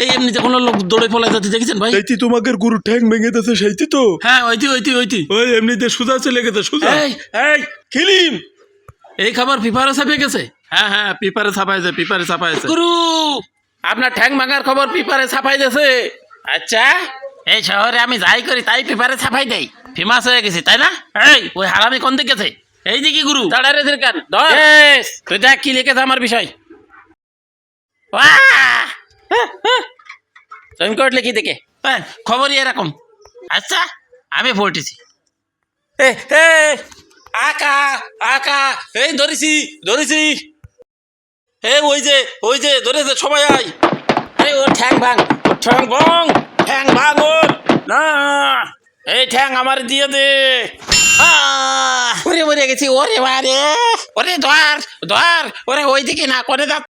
এই এমনিতে কোনো লোক দৌড়ে পলাই যাচ্ছে দেখেছেন ভাই? এইটি তোমাদের গরু ঠ্যাং ভেঙে দিতেছে সেইটি তো? হ্যাঁ ওইটি ওই এমনিতে সোজা চলে গেছে সোজা। এই এই খিলিম, এই খাবার পেপারে ছাপে গেছে। হ্যাঁ পেপারে ছাপাইছে, পেপারে ছাপাইছে। গুরু, আপনার ঠ্যাং ভাঙার খবর পেপারে ছাপাই দিয়েছে। আচ্ছা, এই শহরে আমি যাই করি তাই পেপারে ছাপাই দেই, ফেমাস হয়ে গেছি তাই না? এই ওই হারামি কোন দিকে গেছে? এই দিকে গুরু, দাঁড়ারে কান ধর। তুই দেখ কি লিখেছে আমার বিষয়। সংকট লিখি দেখে খবরই এরকম। আচ্ছা আমি পড়তেছি। আকা আকা, এই ধরেছি। ওই যে ধরেছে, সবাই আয়। ও ঠ্যাং ভাঙ, ঠ্যাং ভাঙ ওর না, এই ঠ্যাং আমার দিয়ে দে। ওরে মরে গেছি, ওরে মারে, ওরে ধর ওরে ওইদিকে না করে